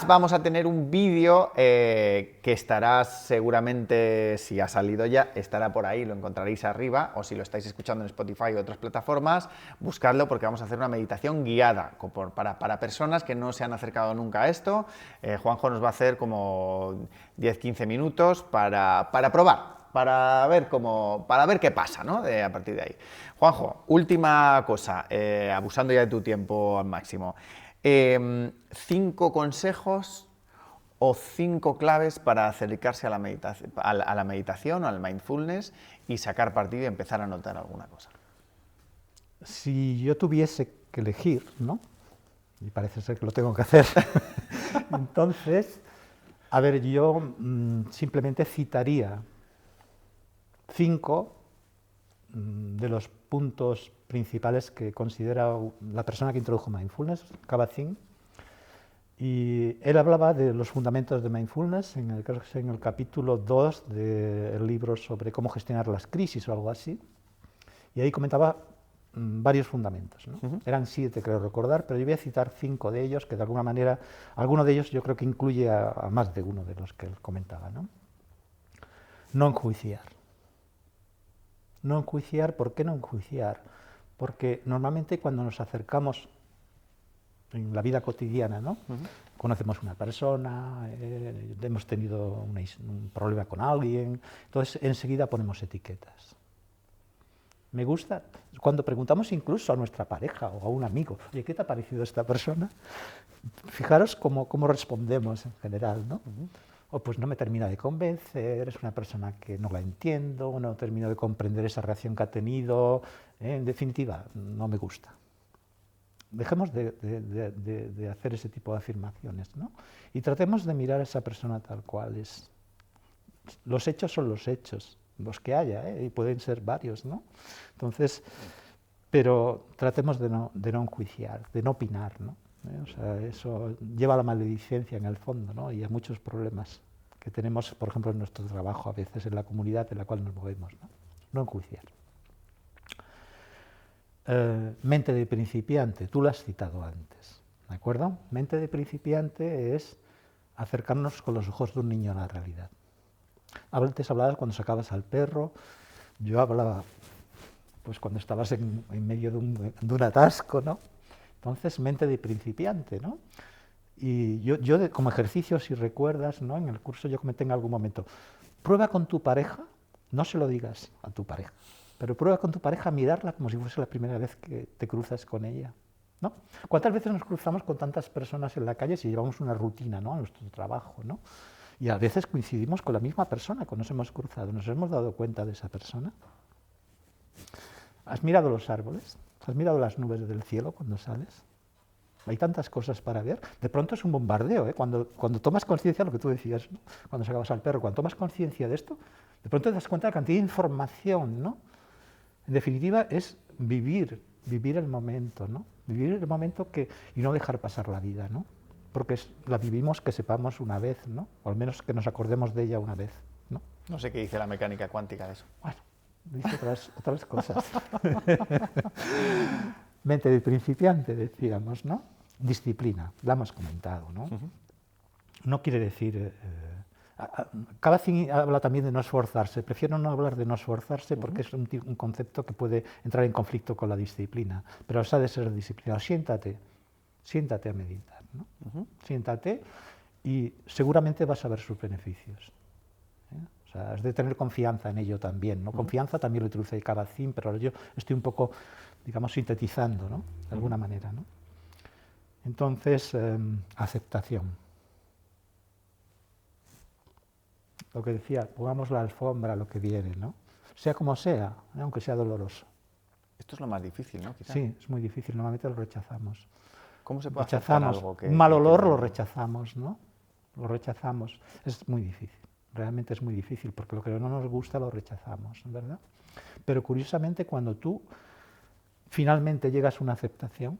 vamos a tener un vídeo que estará seguramente, si ha salido ya, estará por ahí, lo encontraréis arriba, o si lo estáis escuchando en Spotify o otras plataformas, buscadlo porque vamos a hacer una meditación guiada para personas que no se han acercado nunca a esto. Juanjo nos va a hacer como 10-15 minutos para probar. Para ver qué pasa, ¿no? A partir de ahí. Juanjo, última cosa, abusando ya de tu tiempo al máximo. 5 consejos o 5 claves para acercarse a la meditación o al mindfulness y sacar partido y empezar a notar alguna cosa. Si yo tuviese que elegir, ¿no?, y parece ser que lo tengo que hacer, entonces, a ver, yo simplemente citaría 5 de los puntos principales que considera la persona que introdujo mindfulness, Kabat-Zinn, y él hablaba de los fundamentos de mindfulness en el capítulo 2 del libro sobre cómo gestionar las crisis o algo así, y ahí comentaba varios fundamentos, ¿no? Eran 7, creo recordar, pero yo voy a citar 5 de ellos, que de alguna manera, alguno de ellos yo creo que incluye a más de uno de los que él comentaba, ¿no? No enjuiciar. No enjuiciar, ¿por qué no enjuiciar? Porque normalmente cuando nos acercamos en la vida cotidiana, ¿no? Conocemos una persona, hemos tenido un problema con alguien, entonces enseguida ponemos etiquetas. Me gusta, cuando preguntamos incluso a nuestra pareja o a un amigo, oye, ¿qué te ha parecido esta persona? Fijaros cómo respondemos en general, ¿no? O pues no me termina de convencer, es una persona que no la entiendo, no termino de comprender esa reacción que ha tenido, en definitiva, no me gusta. Dejemos de hacer ese tipo de afirmaciones, ¿no? Y tratemos de mirar a esa persona tal cual es. Los hechos son los hechos, los que haya, y pueden ser varios, ¿no? Entonces, pero tratemos de no enjuiciar, de no opinar, ¿no? O sea, eso lleva a la maledicencia en el fondo, ¿no? Y a muchos problemas que tenemos, por ejemplo, en nuestro trabajo, a veces en la comunidad en la cual nos movemos, ¿no? No enjuiciar. Mente de principiante, tú lo has citado antes, ¿de acuerdo? Mente de principiante es acercarnos con los ojos de un niño a la realidad. Antes hablabas cuando sacabas al perro, yo hablaba pues cuando estabas en medio de un atasco, ¿no? Entonces, mente de principiante, ¿no? Y yo como ejercicio, si recuerdas, ¿no? En el curso yo comenté en algún momento, prueba con tu pareja, no se lo digas a tu pareja, pero prueba con tu pareja a mirarla como si fuese la primera vez que te cruzas con ella, ¿no? ¿Cuántas veces nos cruzamos con tantas personas en la calle si llevamos una rutina, ¿no? A nuestro trabajo, ¿no? Y a veces coincidimos con la misma persona cuando nos hemos cruzado, nos hemos dado cuenta de esa persona. ¿Has mirado los árboles? ¿Has mirado las nubes del cielo cuando sales? Hay tantas cosas para ver. De pronto es un bombardeo, ¿eh? Cuando tomas conciencia, lo que tú decías, ¿no? Cuando sacabas al perro, cuando tomas conciencia de esto, de pronto te das cuenta de la cantidad de información, ¿no? En definitiva, es vivir el momento, ¿no? Vivir el momento y no dejar pasar la vida, ¿no? Porque la vivimos que sepamos una vez, ¿no? O al menos que nos acordemos de ella una vez, ¿no? No sé qué dice la mecánica cuántica de eso. Bueno, dice otras cosas. Mente de principiante, decíamos, ¿no? Disciplina, la hemos comentado, ¿no? No quiere decir... Kabat-Zinn habla también de no esforzarse. Prefiero no hablar de no esforzarse porque es un concepto que puede entrar en conflicto con la disciplina. Pero esa ha de ser disciplina. Siéntate a meditar, ¿no? Siéntate y seguramente vas a ver sus beneficios. O sea, has de tener confianza en ello también, ¿no? Confianza también lo introduce Kabat-Zinn, pero yo estoy un poco, digamos, sintetizando, ¿no? De alguna manera, ¿no? Entonces, aceptación. Lo que decía, pongamos la alfombra a lo que viene, ¿no? Sea como sea, aunque sea doloroso. Esto es lo más difícil, ¿no? Quizá. Sí, es muy difícil, normalmente lo rechazamos. ¿Cómo se puede aceptar algo que... Un mal olor lo rechazamos, ¿no? Lo rechazamos. Es muy difícil, realmente es muy difícil, porque lo que no nos gusta lo rechazamos, ¿verdad? Pero curiosamente, cuando tú finalmente llegas a una aceptación,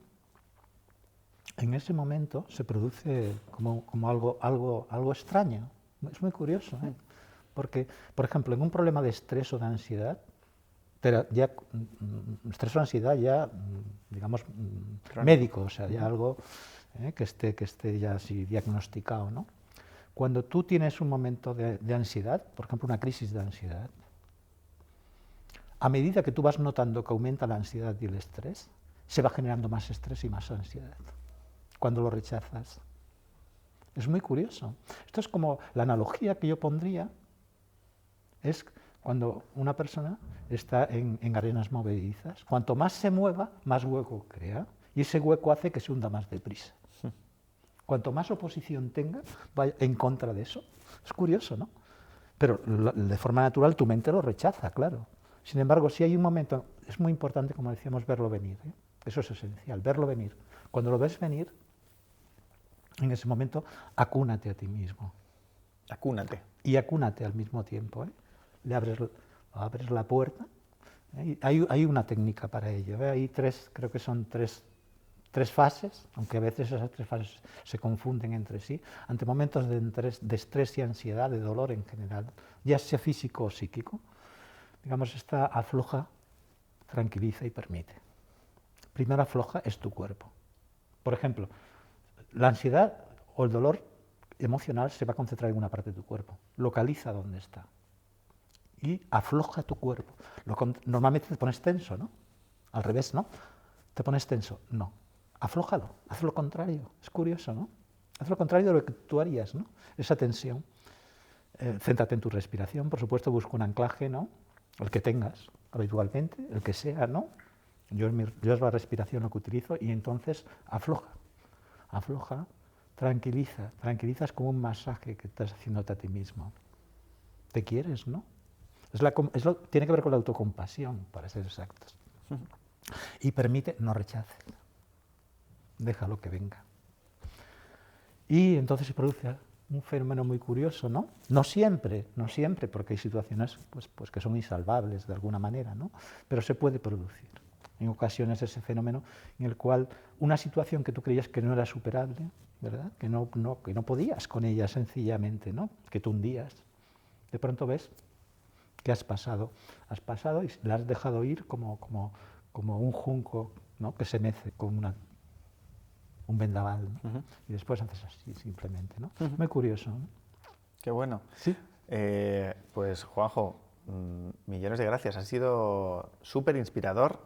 en ese momento se produce como algo extraño. Es muy curioso, ¿eh? Porque, por ejemplo, en un problema de estrés o de ansiedad, estrés o ansiedad ya, digamos, médico, o sea, ya algo que esté ya así diagnosticado, ¿no? Cuando tú tienes un momento de ansiedad, por ejemplo, una crisis de ansiedad, a medida que tú vas notando que aumenta la ansiedad y el estrés, se va generando más estrés y más ansiedad. Cuando lo rechazas. Es muy curioso. Esto es como la analogía que yo pondría, es cuando una persona está en arenas movedizas. Cuanto más se mueva, más hueco crea, y ese hueco hace que se hunda más deprisa. Cuanto más oposición tenga, vaya en contra de eso. Es curioso, ¿no? Pero de forma natural tu mente lo rechaza, claro. Sin embargo, si hay un momento, es muy importante, como decíamos, verlo venir, ¿eh? Eso es esencial, verlo venir. Cuando lo ves venir, en ese momento, acúnate a ti mismo. Acúnate. Y acúnate al mismo tiempo, ¿eh? Le abres abres la puerta. Y hay una técnica para ello. Hay creo que son tres fases, aunque a veces esas 3 fases se confunden entre sí, ante momentos de estrés y ansiedad, de dolor en general, ya sea físico o psíquico. Digamos, esta afloja, tranquiliza y permite. Primero afloja es tu cuerpo. Por ejemplo, la ansiedad o el dolor emocional se va a concentrar en una parte de tu cuerpo. Localiza dónde está. Y afloja tu cuerpo. Normalmente te pones tenso, ¿no? Al revés, ¿no? ¿Te pones tenso? No. Aflójalo, haz lo contrario. Es curioso, ¿no? Haz lo contrario de lo que tú harías, ¿no? Esa tensión. Céntrate en tu respiración, por supuesto, busca un anclaje, ¿no? El que tengas habitualmente, el que sea, ¿no? Yo es la respiración lo que utilizo y entonces afloja, tranquilizas como un masaje que estás haciéndote a ti mismo. Te quieres, ¿no? Tiene que ver con la autocompasión, para ser exactos. Y permite, no rechaces, déjalo que venga. Y entonces se produce un fenómeno muy curioso, ¿no? No siempre, porque hay situaciones pues que son insalvables de alguna manera, ¿no? Pero se puede producir. En ocasiones ese fenómeno en el cual una situación que tú creías que no era superable, ¿verdad? Que no podías con ella sencillamente, ¿no? Que te hundías. De pronto ves que has pasado y la has dejado ir como un junco, ¿no? Que se mece con un vendaval, ¿no? Y después haces así simplemente, ¿no? Muy curioso, ¿no? Qué bueno. Sí. Pues Juanjo, millones de gracias. Ha sido súper inspirador.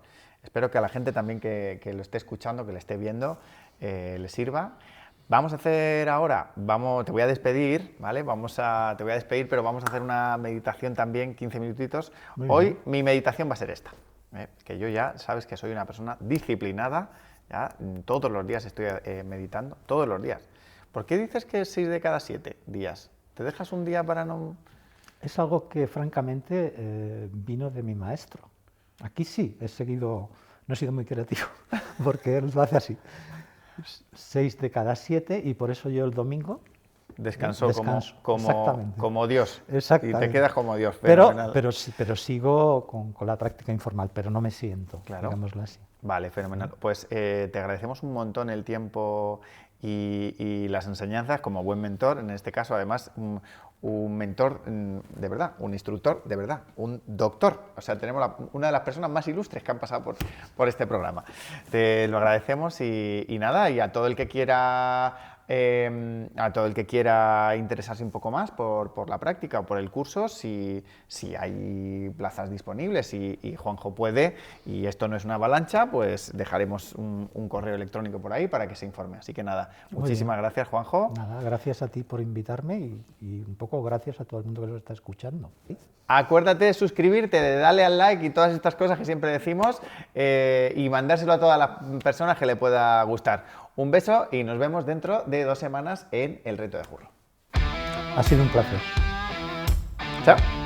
Espero que a la gente también que lo esté escuchando, que le esté viendo, le sirva. Vamos a hacer ahora, te voy a despedir, ¿vale? Te voy a despedir, pero vamos a hacer una meditación también, 15 minutitos. Hoy mi meditación va a ser esta, que yo ya sabes que soy una persona disciplinada, ya todos los días estoy meditando, todos los días. ¿Por qué dices que es 6 de cada 7 días? ¿Te dejas un día para no...? Es algo que francamente vino de mi maestro. Aquí sí, no he sido muy creativo, porque él lo hace así. 6 de cada 7 y por eso yo el domingo descanso. Como Dios. Exactamente. Y te quedas como Dios. Pero sigo con la práctica informal, pero no me siento, digámoslo así. Vale, fenomenal. Pues te agradecemos un montón el tiempo y las enseñanzas como buen mentor, en este caso además un mentor de verdad, un instructor de verdad, un doctor. O sea, tenemos una de las personas más ilustres que han pasado por este programa. Te lo agradecemos y nada, y a todo el que quiera interesarse un poco más por la práctica o por el curso, si hay plazas disponibles y Juanjo puede, y esto no es una avalancha, pues dejaremos un correo electrónico por ahí para que se informe. Así que nada, muchísimas gracias, Juanjo. Nada, gracias a ti por invitarme y un poco gracias a todo el mundo que nos está escuchando. ¿Sí? Acuérdate de suscribirte, de darle al like y todas estas cosas que siempre decimos y mandárselo a todas las personas que le pueda gustar. Un beso y nos vemos dentro de 2 semanas en El Reto de Jurro. Ha sido un placer. Chao.